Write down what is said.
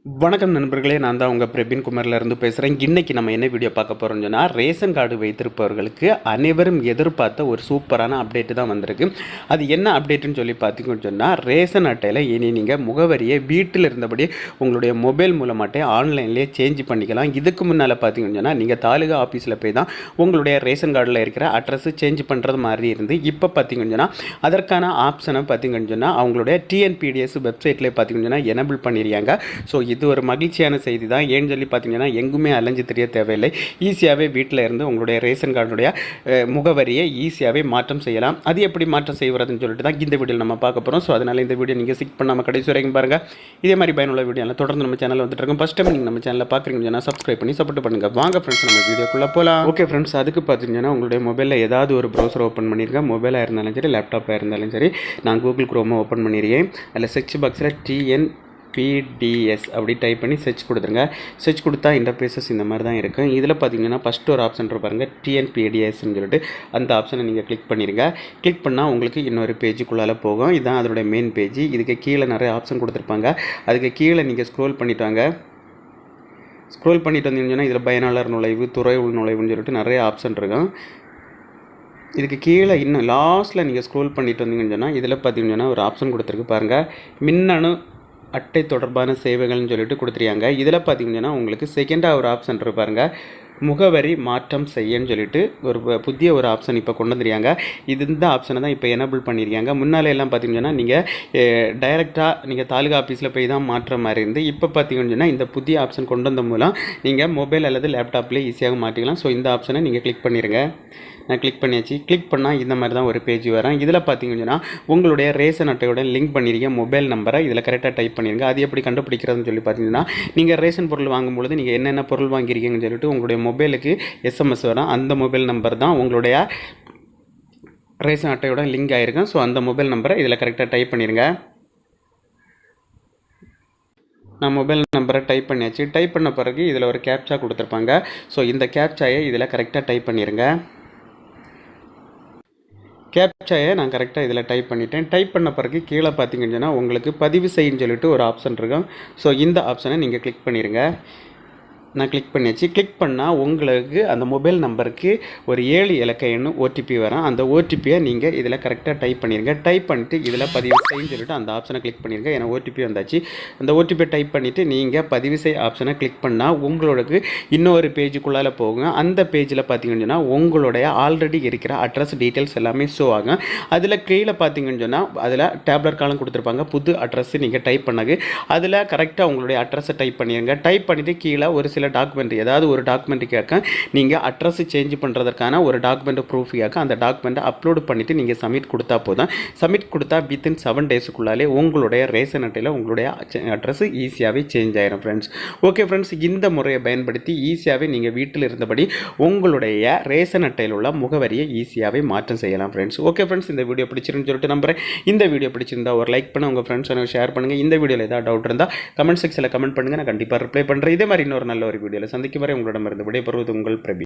வணக்கம் நண்பர்களே, நான் தான் உங்கள் பிரபின் குமார்லேருந்து பேசுகிறேன். இன்றைக்கி நம்ம என்ன வீடியோ பார்க்க போகிறோம்னு சொன்னால், ரேஷன் கார்டு வைத்திருப்பவர்களுக்கு அனைவரும் எதிர்பார்த்த ஒரு சூப்பரான அப்டேட்டு தான் வந்திருக்கு. அது என்ன அப்டேட்டுன்னு சொல்லி பார்த்தீங்கன்னு சொன்னால், ரேஷன் அட்டையில் இனி நீங்கள் முகவரியை வீட்டில் இருந்தபடி உங்களுடைய மொபைல் மூலமாட்டே ஆன்லைன்லேயே சேஞ்ச் பண்ணிக்கலாம். இதுக்கு முன்னால் பார்த்தீங்கன்னு சொன்னால், நீங்கள் தாலுகா ஆஃபீஸில் போய் தான் உங்களுடைய ரேஷன் கார்டில் இருக்கிற அட்ரஸ் சேஞ்ச் பண்ணுறது மாதிரி இருந்து, இப்போ பார்த்தீங்கன்னு சொன்னால் அதற்கான ஆப்ஷனை பார்த்தீங்கன்னு சொன்னால் அவங்களுடைய டிஎன்பிடிஎஸ் வெப்சைட்லேயே பார்த்தீங்கன்னு சொன்னால் எனபிள் பண்ணிடுறாங்க. ஸோ இது ஒரு மகிழ்ச்சியான செய்தி தான். ஏன்னு சொல்லி பார்த்தீங்கன்னா, எங்குமே அலைஞ்சு தெரிய தேவையில்லை. ஈஸியாகவே வீட்டில் இருந்து உங்களுடைய ரேஷன் கார்டுடைய முகவரியை ஈஸியாகவே மாற்றம் செய்யலாம். அது எப்படி மாற்றம் செய்வதுன்னு சொல்லிட்டு தான் இந்த வீடியோவில் நம்ம பார்க்க போகிறோம். ஸோ அதனால் இந்த வீடியோ நீங்கள் ஸ்கிப் பண்ணாமல் கடைசி வரைக்கும் பாருங்கள். இதே மாதிரி பயனுள்ள வீடியோவில் தொடர்ந்து நம்ம சேனலில் வந்துட்டு இருக்கோம். ஃபஸ்ட் டைம் நீங்கள் நம்ம சேனலில் பார்க்குறீங்கன்னா சப்ஸ்கிரைப் பண்ணி சப்போர்ட் பண்ணுங்கள். வாங்க ஃப்ரெண்ட்ஸ், நம்ம வீடியோக்குள்ளே போகலாம். ஓகே ஃப்ரெண்ட்ஸ், அதுக்கு பார்த்தீங்கன்னா உங்களுடைய மொபைலில் ஏதாவது ஒரு ப்ரௌசர் ஓப்பன் பண்ணியிருக்கேன். மொபைலாக இருந்தாலும் சரி, லேப்டாப்பாக இருந்தாலும் சரி. நான் கூகுள் குரோமை ஓப்பன் பண்ணியிருக்கேன். அதில் சர்ச் பாக்ஸில் டிஎன்பிடிஎஸ் அப்படி டைப் பண்ணி சர்ச் கொடுத்துருங்க. சர்ச் கொடுத்தா இன்டர்ஃபேஸஸ் இந்த மாதிரி தான் இருக்கும். இதில் பார்த்தீங்கன்னா ஃபஸ்ட்டு ஒரு ஆப்ஷன் பாருங்கள், டிஎன்பிடிஎஸ்ன்னு சொல்லிட்டு அந்த ஆப்ஷனை நீங்கள் கிளிக் பண்ணிடுங்க. கிளிக் பண்ணால் உங்களுக்கு இன்னொரு பேஜுக்குள்ளால் போகும். இதுதான் அதோடைய மெயின் பேஜ். இதுக்கு கீழே நிறைய ஆப்ஷன் கொடுத்துருப்பாங்க. அதுக்கு கீழே நீங்கள் ஸ்க்ரோல் பண்ணிட்டு வாங்க. ஸ்க்ரோல் பண்ணிட்டு வந்தீங்கன்னா இதில் பயனாளர் நுழைவு, துறை உள் நுழைவுன்னு சொல்லிட்டு நிறைய ஆப்ஷன் இருக்கும். இதுக்கு கீழே இன்னும் லாஸ்ட்டில் நீங்கள் ஸ்க்ரோல் பண்ணிட்டு வந்தீங்கன்னு சொன்னால் இதில் பார்த்தீங்கன்னா ஒரு ஆப்ஷன் கொடுத்துருக்கு பாருங்கள், மின்னணு அட்டை தொடர்பான சேவைகள்னு சொல்லிட்டு கொடுத்துருக்காங்க. இதில் பார்த்தீங்கன்னா உங்களுக்கு செகண்டாக ஒரு ஆப்ஷன் இருப்பாருங்க, முகவரி மாற்றம் செய்யன்னு சொல்லிட்டு ஒரு புதிய ஒரு ஆப்ஷன் இப்போ கொண்டு வந்துருக்காங்க. இந்த ஆப்ஷனை தான் இப்போ எனபிள் பண்ணியிருக்காங்க. முன்னாலே எல்லாம் பார்த்தீங்கன்னா நீங்கள் டைரெக்டாக நீங்கள் தாலுகா ஆஃபீஸில் போய் தான் மாற்ற மாதிரி இருந்து, இப்போ பார்த்தீங்கன்னா இந்த புதிய ஆப்ஷன் கொண்டு வந்த மூலம் நீங்கள் மொபைல் அல்லது லேப்டாப்லேயே ஈஸியாக மாற்றிக்கலாம். ஸோ இந்த ஆப்ஷனை நீங்கள் கிளிக் பண்ணிடுங்க. நான் கிளிக் பண்ணியாச்சு. கிளிக் பண்ணால் இந்த மாதிரி தான் ஒரு பேஜ் வரும். இதில் பார்த்தீங்கன்னா உங்களுடைய ரேஷன் அட்டையோட லிங்க் பண்ணியிருக்க மொபைல் நம்பரை இதில் கரெக்டாக டைப் பண்ணிடுங்க. அது எப்படி கண்டுபிடிக்கிறதுன்னு சொல்லி பார்த்தீங்கன்னா, நீங்கள் ரேஷன் பொருள் வாங்கும்பொழுது நீங்கள் என்னென்ன பொருள் வாங்கியிருக்கீங்கன்னு சொல்லிட்டு உங்களுடைய மொபைலுக்கு எஸ்எம்எஸ் வரும். அந்த மொபைல் நம்பர் தான் உங்களுடைய ரேஷன் அட்டையோட லிங்க் ஆகிருக்கும். ஸோ அந்த மொபைல் நம்பரை இதில் கரெக்டாக டைப் பண்ணிடுங்க. நான் மொபைல் நம்பரை டைப் பண்ணியாச்சு. டைப் பண்ண பிறகு இதில் ஒரு கேப்சா கொடுத்துருப்பாங்க. ஸோ இந்த கேப்சாயை இதில் கரெக்டாக டைப் பண்ணிடுங்க. கேப்சாயை நான் கரெக்டாக இதில் டைப் பண்ணிட்டேன். டைப் பண்ண பிறகு கீழே பார்த்தீங்கன்னா உங்களுக்கு பதிவு செய்யுன்னு சொல்லிட்டு ஒரு ஆப்ஷன் இருக்கும். ஸோ இந்த ஆப்ஷனை நீங்கள் கிளிக் பண்ணிடுங்க. நான் கிளிக் பண்ணியாச்சு. கிளிக் பண்ணால் உங்களுக்கு அந்த மொபைல் நம்பருக்கு ஒரு 7 இலக்க எண் ஓடிபி வரும். அந்த ஓடிபியை நீங்கள் இதில் கரெக்டாக டைப் பண்ணிடுங்க. டைப் பண்ணிவிட்டு இதில் பதிவு செய்யுன்னு சொல்லிட்டு அந்த ஆப்ஷனை கிளிக் பண்ணிடுங்க. ஏன்னா ஓடிபி வந்தாச்சு. அந்த ஓடிபியை டைப் பண்ணிவிட்டு நீங்கள் பதிவு செய் ஆப்ஷனை கிளிக் பண்ணால் உங்களுக்கு இன்னொரு பேஜுக்குள்ளால் போகும். அந்த பேஜில் பார்த்தீங்கன்னு சொன்னால் உங்களுடைய ஆல்ரெடி இருக்கிற அட்ரஸ் டீட்டெயில்ஸ் எல்லாமே ஷோ ஆகும். அதில் கீழே பார்த்தீங்கன்னு சொன்னால் அதில் டேப்லெட் காலம் கொடுத்துருப்பாங்க. புது அட்ரஸ் நீங்கள் டைப் பண்ணது அதில் கரெக்டாக உங்களுடைய அட்ரஸை டைப் பண்ணிடுங்க. டைப் பண்ணிவிட்டு கீழே ஒரு சில டாக்குமெண்ட், ஏதாவது ஒரு டாக்குமெண்ட் கேட்க நீங்கள் அட்ரஸ் சேஞ்ச் பண்ணுறதுக்கான ஒரு டாக்குமெண்ட் ப்ரூஃப் கேட்க அந்த டாக்குமெண்ட்டை அப்லோட் பண்ணிவிட்டு நீங்கள் சப்மிட் கொடுத்தா போதும். சப்மிட் கொடுத்தா வித்தின் 7 டேஸுக்குள்ளாலே உங்களுடைய ரேஷன் அட்டையில் உங்களுடைய அட்ரஸ் ஈஸியாகவே சேஞ்ச் ஆயிரும் ஃப்ரெண்ட்ஸ். ஓகே ஃப்ரெண்ட்ஸ், இந்த முறையை பயன்படுத்தி ஈஸியாகவே நீங்கள் வீட்டில் இருந்தபடி உங்களுடைய ரேஷன் அட்டையில் உள்ள முகவரியை ஈஸியாகவே மாற்றம் செய்யலாம் ஃப்ரெண்ட்ஸ். ஓகே ஃப்ரெண்ட்ஸ், இந்த வீடியோ பிடிச்சிருன்னு சொல்லிட்டு நம்புறேன். இந்த வீடியோ பிடிச்சிருந்தா ஒரு லைக் பண்ண உங்கள் ஃப்ரெண்ட்ஸ் ஷேர் பண்ணுங்கள். இந்த வீடியோவில் ஏதாவது டவுட் இருந்தால் கமெண்ட் செக்ஷனில் கமெண்ட் பண்ணுங்கள். நான் கண்டிப்பாக ரிப்ளை பண்ணுறேன். இதே மாதிரி இன்னொரு நல்ல ஒரு வீடியோவில் சந்திக்கும் வரை உங்களிடமிருந்து விடைபெறுவது உங்கள் பிரபி.